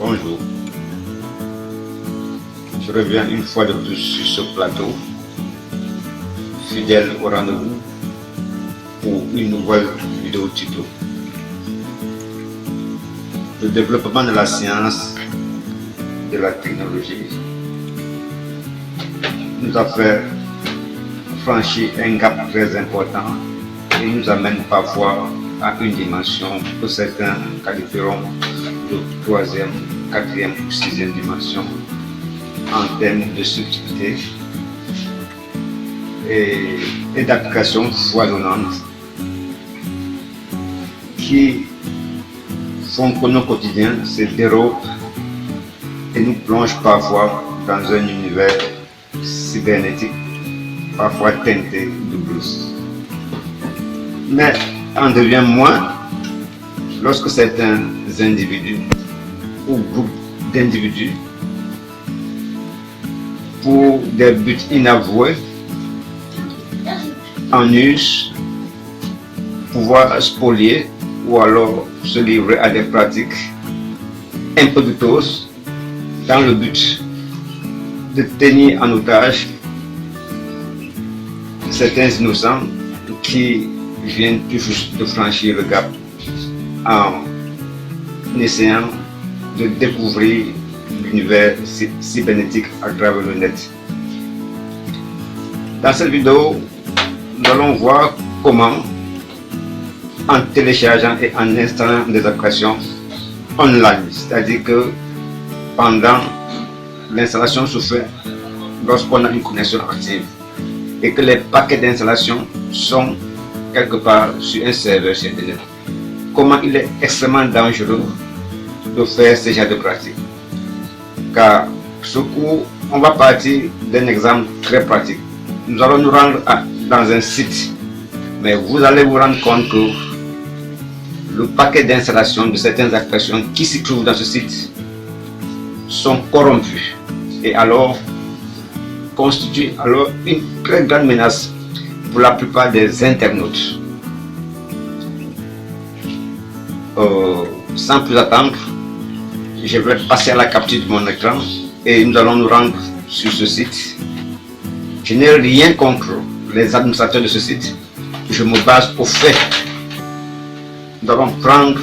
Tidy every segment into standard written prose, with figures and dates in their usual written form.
Bonjour. Je reviens une fois de plus sur ce plateau, fidèle au rendez-vous pour une nouvelle vidéo tuto. Le développement de la science et de la technologie nous a fait franchir un gap très important et nous amène parfois à une dimension que certains qualifieront de troisième, quatrième ou sixième dimension en termes de subtilité et d'applications foisonnantes qui font que nos quotidiens se dérobent et nous plongent parfois dans un univers cybernétique, parfois teinté de blues. Mais en devient moins lorsque certains individus ou groupes d'individus, pour des buts inavoués, en usent, pouvoir spolier ou alors se livrer à des pratiques un peu douteuses dans le but de tenir en otage certains innocents qui viennent tout juste de franchir le gap en essayant de découvrir l'univers cybernétique à travers le net. Dans cette vidéo, nous allons voir comment, en téléchargeant et en installant des applications online, c'est-à-dire que pendant l'installation se fait lorsqu'on a une connexion active et que les paquets d'installation sont quelque part sur un serveur sur Internet. Comment il est extrêmement dangereux de faire ce genre de pratique. Car ce coup, on va partir d'un exemple très pratique. Nous allons nous rendre dans un site, mais vous allez vous rendre compte que le paquet d'installation de certaines applications qui se trouvent dans ce site sont corrompus et alors constituent alors une très grande menace pour la plupart des internautes. Sans plus attendre, je vais passer à la capture de mon écran et nous allons nous rendre sur ce site. Je n'ai rien contre les administrateurs de ce site. Je me base au fait. Nous allons prendre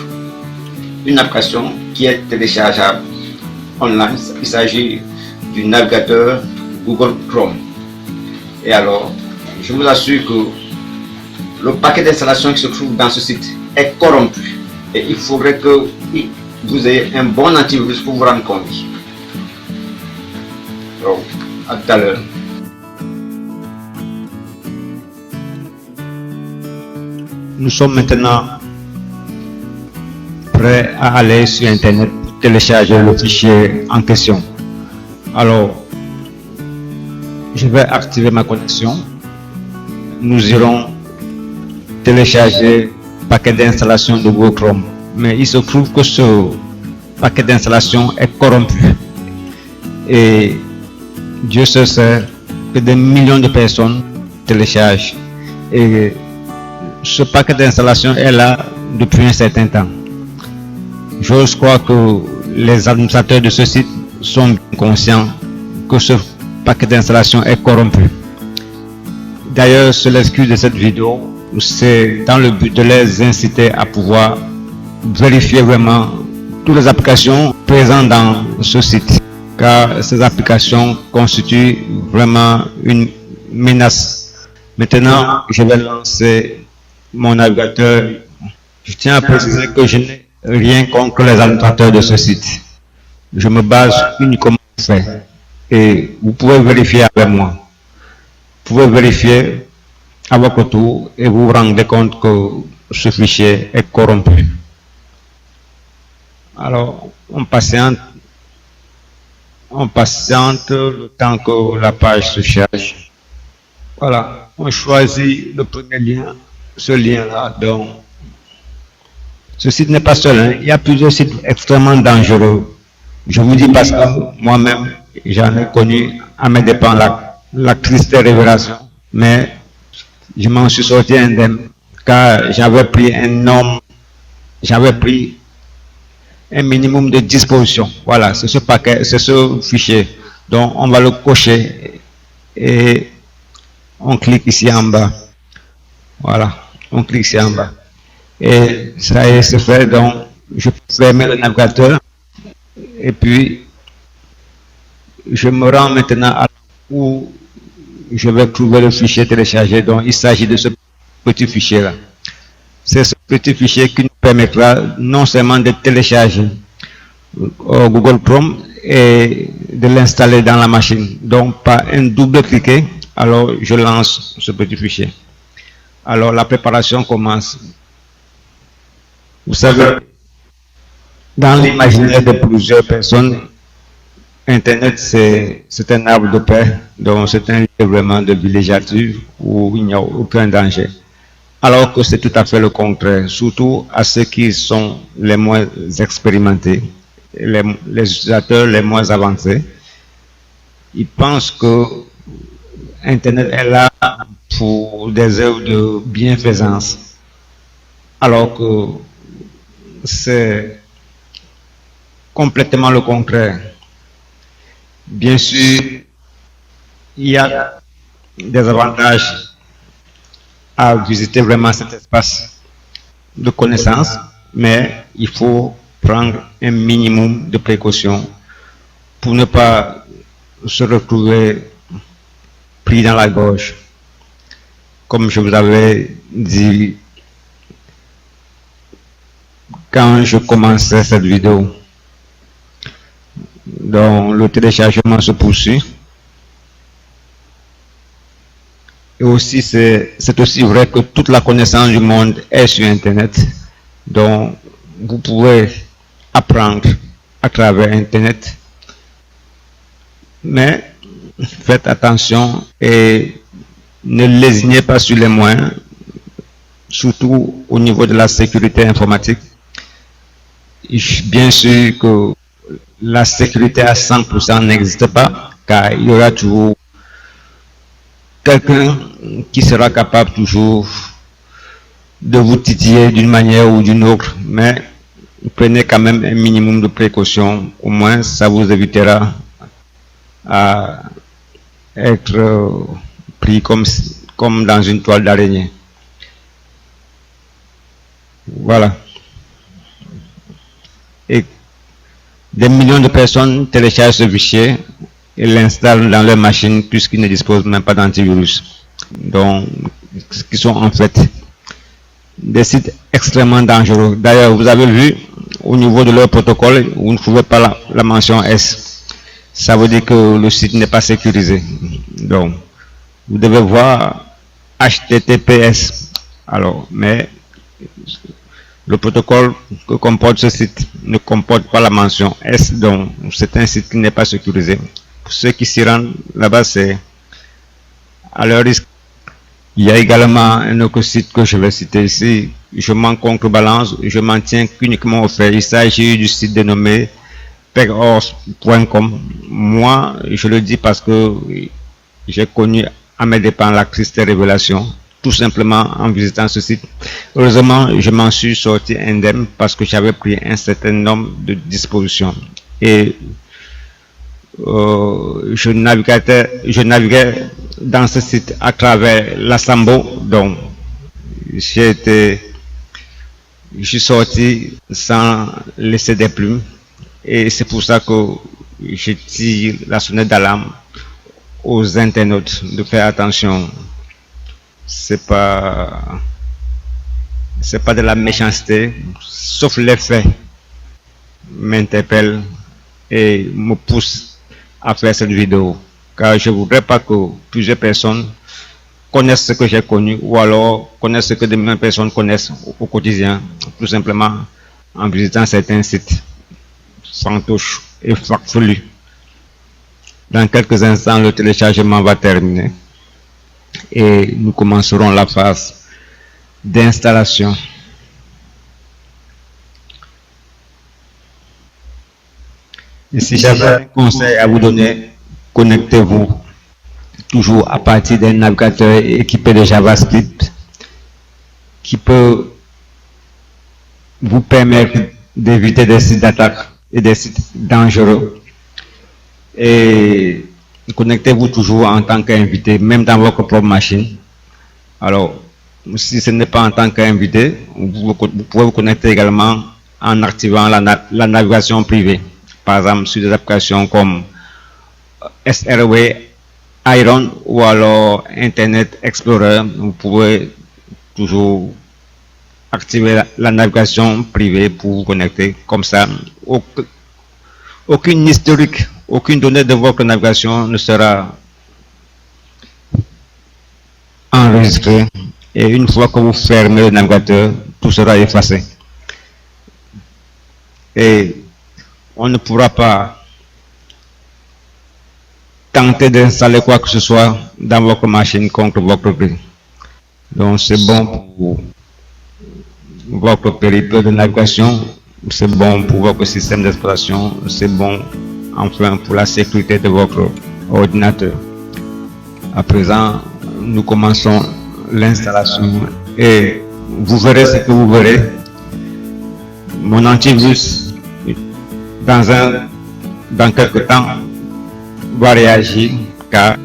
une application qui est téléchargeable online. Il s'agit du navigateur Google Chrome. Et alors, je vous assure que le paquet d'installation qui se trouve dans ce site est corrompu. Et il faudrait que vous ayez un bon antivirus pour vous rendre compte. Donc, à tout à l'heure. Nous sommes maintenant prêts à aller sur Internet pour télécharger le fichier en question. Alors, je vais activer ma connexion. Nous irons télécharger le paquet d'installation de Google Chrome. Mais il se trouve que ce paquet d'installation est corrompu. Et Dieu se sait que des millions de personnes téléchargent. Et ce paquet d'installation est là depuis un certain temps. Je crois que les administrateurs de ce site sont conscients que ce paquet d'installation est corrompu. D'ailleurs, c'est l'excuse de cette vidéo, c'est dans le but de les inciter à pouvoir vérifier vraiment toutes les applications présentes dans ce site, car ces applications constituent vraiment une menace. Maintenant, je vais lancer mon navigateur. Je tiens à préciser que je n'ai rien contre les administrateurs de ce site. Je me base uniquement sur les faits. Et vous pouvez vérifier avec moi. Vous pouvez vérifier à votre tour et vous vous rendez compte que ce fichier est corrompu. Alors, on patiente le temps que la page se charge. Voilà, on choisit le premier lien, ce lien-là. Donc, ce site n'est pas seul, hein. Il y a plusieurs sites extrêmement dangereux. Je vous dis parce que moi-même, j'en ai connu à mes dépens la triste révélation, mais je m'en suis sorti indemne car j'avais pris un minimum de disposition. Voilà, c'est ce paquet, c'est ce fichier. Donc, on va le cocher et on clique ici en bas. Voilà, on clique ici en bas. Et ça y est, c'est fait. Donc, je ferme le navigateur et puis je me rends maintenant à où je vais trouver le fichier téléchargé. Donc, il s'agit de ce petit fichier-là. C'est ce petit fichier qui nous permettra non seulement de télécharger Google Chrome et de l'installer dans la machine. Donc, par un double cliquet, alors je lance ce petit fichier. Alors, la préparation commence. Vous savez, dans l'imaginaire de plusieurs personnes, Internet, c'est un arbre de paix, donc c'est un lieu vraiment de villégiature où il n'y a aucun danger. Alors que c'est tout à fait le contraire, surtout à ceux qui sont les moins expérimentés, les utilisateurs les moins avancés. Ils pensent que Internet est là pour des œuvres de bienfaisance, alors que c'est complètement le contraire. Bien sûr, il y a des avantages à visiter vraiment cet espace de connaissances, mais il faut prendre un minimum de précautions pour ne pas se retrouver pris dans la gorge. Comme je vous avais dit quand je commençais cette vidéo. Donc, le téléchargement se poursuit. Et aussi, c'est aussi vrai que toute la connaissance du monde est sur Internet. Donc, vous pouvez apprendre à travers Internet. Mais faites attention et ne lésinez pas sur les moyens, surtout au niveau de la sécurité informatique. Bien sûr que la sécurité à 100% n'existe pas, car il y aura toujours quelqu'un qui sera capable toujours de vous titiller d'une manière ou d'une autre, mais prenez quand même un minimum de précaution, au moins ça vous évitera à être pris comme dans une toile d'araignée. Voilà. Et des millions de personnes téléchargent ce fichier et l'installent dans leur machine puisqu'ils ne disposent même pas d'antivirus. Donc, qui sont en fait des sites extrêmement dangereux. D'ailleurs, vous avez vu au niveau de leur protocole, vous ne trouvez pas la mention S. Ça veut dire que le site n'est pas sécurisé. Donc, vous devez voir HTTPS. Alors, mais le protocole que comporte ce site ne comporte pas la mention S, donc c'est un site qui n'est pas sécurisé. Pour ceux qui s'y rendent là-bas, c'est à leur risque. Il y a également un autre site que je vais citer ici. Je m'en contrebalance, je m'en tiens uniquement au fait. Il s'agit du site dénommé peghorse.com. Moi, je le dis parce que j'ai connu à mes dépens la triste révélation, tout simplement en visitant ce site. Heureusement, je m'en suis sorti indemne parce que j'avais pris un certain nombre de dispositions. Et je naviguais dans ce site à travers l'Assambo, donc je suis sorti sans laisser des plumes, et c'est pour ça que je tire la sonnette d'alarme aux internautes de faire attention. C'est pas de la méchanceté, sauf les faits m'interpellent et me poussent à faire cette vidéo, car je ne voudrais pas que plusieurs personnes connaissent ce que j'ai connu, ou alors connaissent ce que de mêmes personnes connaissent au quotidien, tout simplement en visitant certains sites fantoches et farfelus. Dans quelques instants, le téléchargement va terminer et nous commencerons la phase d'installation. Et si j'avais un conseil à vous donner, connectez-vous toujours à partir d'un navigateur équipé de JavaScript qui peut vous permettre d'éviter des sites d'attaque et des sites dangereux. Et connectez-vous toujours en tant qu'invité, même dans votre propre machine. Alors, si ce n'est pas en tant qu'invité, vous pouvez vous connecter également en activant la navigation privée. Par exemple, sur des applications comme SRW, Iron ou alors Internet Explorer, vous pouvez toujours activer la navigation privée pour vous connecter. Comme ça, aucune historique, aucune donnée de votre navigation ne sera enregistrée. Et une fois que vous fermez le navigateur, tout sera effacé. Et on ne pourra pas tenter d'installer quoi que ce soit dans votre machine contre votre grille. Donc c'est bon pour votre périple de navigation, c'est bon pour votre système d'exploitation, c'est bon enfin pour la sécurité de votre ordinateur. À présent, nous commençons l'installation et vous verrez ce que vous verrez. Mon antivirus, dans quelques temps, va réagir car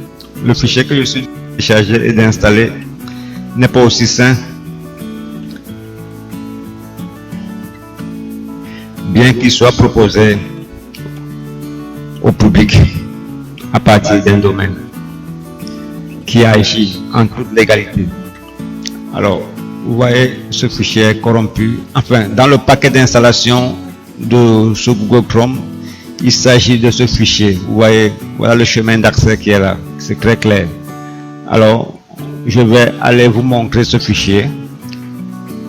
le fichier que je suis téléchargé et d'installer n'est pas aussi sain, bien qu'il soit proposé au public à partir d'un domaine qui agit en toute légalité. Alors, vous voyez ce fichier corrompu. Enfin, dans le paquet d'installation de ce Google Chrome, il s'agit de ce fichier. Vous voyez, voilà le chemin d'accès qui est là. C'est très clair. Alors, je vais aller vous montrer ce fichier.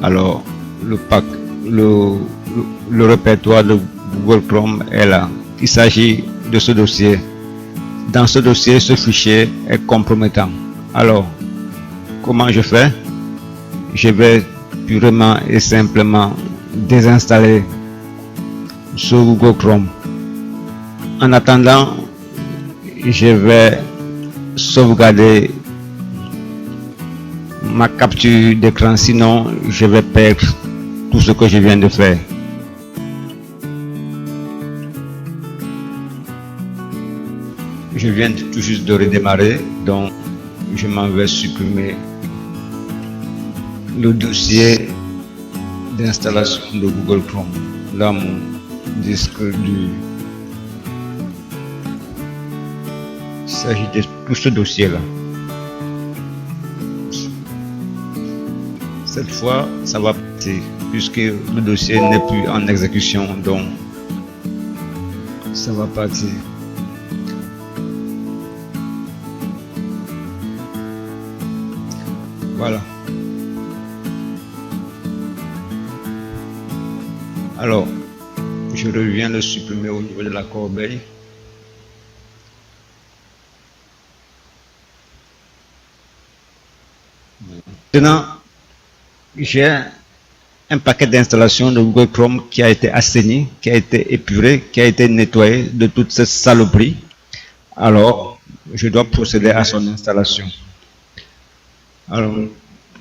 Alors, le répertoire de Google Chrome est là. Il s'agit de ce dossier. Dans ce dossier, ce fichier est compromettant. Alors, comment je fais? Je vais purement et simplement désinstaller ce Google Chrome. En attendant, je vais sauvegarder ma capture d'écran, sinon je vais perdre tout ce que je viens de faire. Je viens tout juste de redémarrer, donc je m'en vais supprimer le dossier d'installation de Google Chrome dans mon disque dur. Il s'agit de tout ce dossier là. Cette fois, ça va partir puisque le dossier n'est plus en exécution, donc ça va partir. Voilà. Alors, je reviens le supprimer au niveau de la corbeille. Maintenant, j'ai un paquet d'installation de Google Chrome qui a été assaini, qui a été épuré, qui a été nettoyé de toute cette saloperie. Alors, je dois procéder à son installation. Alors,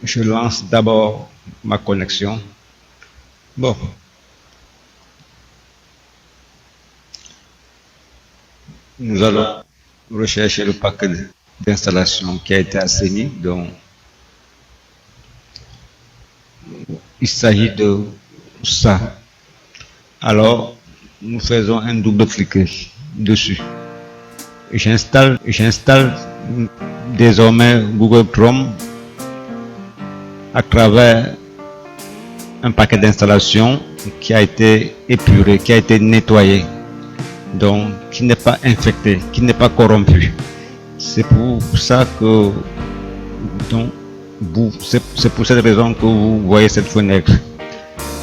je lance d'abord ma connexion. Bon. Nous allons rechercher le paquet d'installation qui a été assaini. Donc, il s'agit de ça. Alors, nous faisons un double clic dessus. J'installe désormais Google Chrome à travers un paquet d'installation qui a été épuré, qui a été nettoyé, donc qui n'est pas infecté, qui n'est pas corrompu. C'est pour ça que c'est pour cette raison que vous voyez cette fenêtre.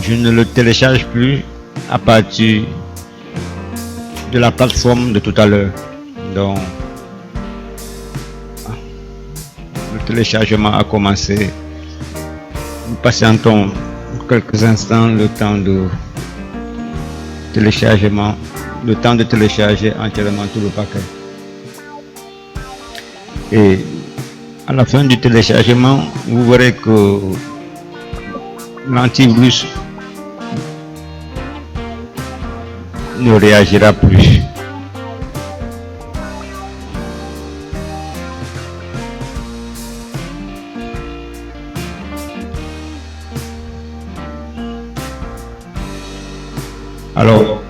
Je ne le télécharge plus à partir de la plateforme de tout à l'heure. Donc, le téléchargement a commencé. Nous patientons quelques instants le temps de téléchargement, le temps de télécharger entièrement tout le paquet. Et à la fin du téléchargement, vous verrez que l'antivirus ne réagira plus. Alors,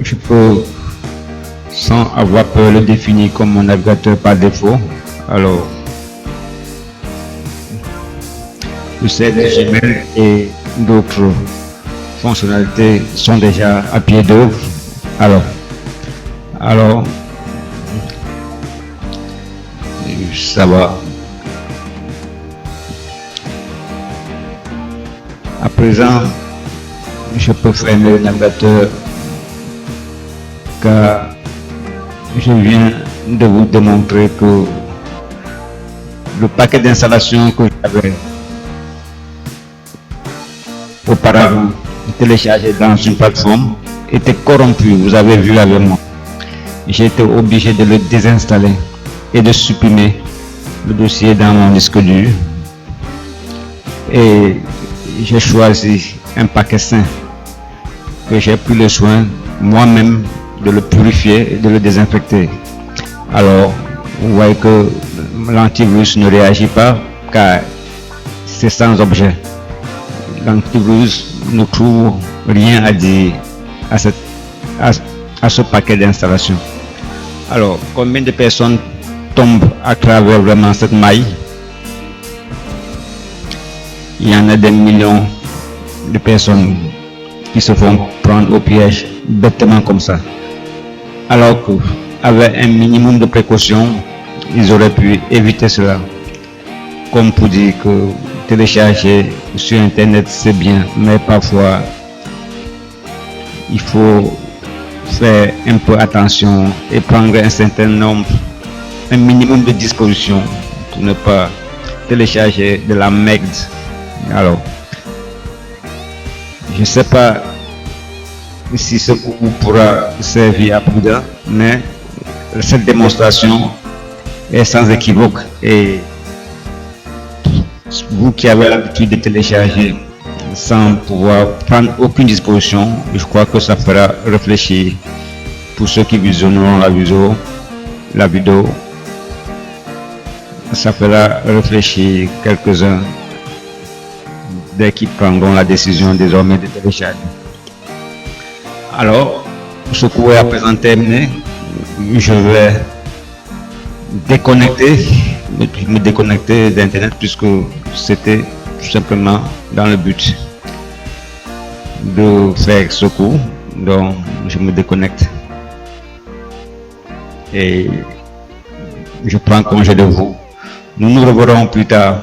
je peux, sans avoir peur, le définir comme mon navigateur par défaut. Alors, le CRS Gmail et d'autres fonctionnalités sont déjà à pied d'œuvre. Alors, ça va. À présent, je peux fermer le navigateur car je viens de vous démontrer que le paquet d'installation que j'avais auparavant téléchargé dans une plateforme était corrompu. Vous avez vu avec moi. J'ai été obligé de le désinstaller et de supprimer le dossier dans mon disque dur. Et j'ai choisi un paquet sain que j'ai pris le soin moi-même de le purifier et de le désinfecter. Alors, vous voyez que l'antivirus ne réagit pas car c'est sans objet. L'antivirus ne trouve rien à dire à ce paquet d'installation. Alors, combien de personnes tombent à travers vraiment cette maille? Il y en a des millions de personnes qui se font prendre au piège bêtement comme ça. Alors qu'avec un minimum de précaution, ils auraient pu éviter cela. Comme pour dire que télécharger sur Internet c'est bien, mais parfois il faut faire un peu attention et prendre un minimum de dispositions pour ne pas télécharger de la merde. Alors, je ne sais pas si ce cours pourra servir à Bouddha, mais cette démonstration est sans équivoque et vous qui avez l'habitude de télécharger sans pouvoir prendre aucune disposition, je crois que ça fera réfléchir pour ceux qui visionneront la vidéo, ça fera réfléchir quelques-uns dès qu'ils prendront la décision désormais de télécharger. Alors, ce cours est à présent terminé. Je vais me déconnecter d'Internet puisque c'était tout simplement dans le but de faire ce cours. Donc, je me déconnecte et je prends congé de vous. Nous nous reverrons plus tard.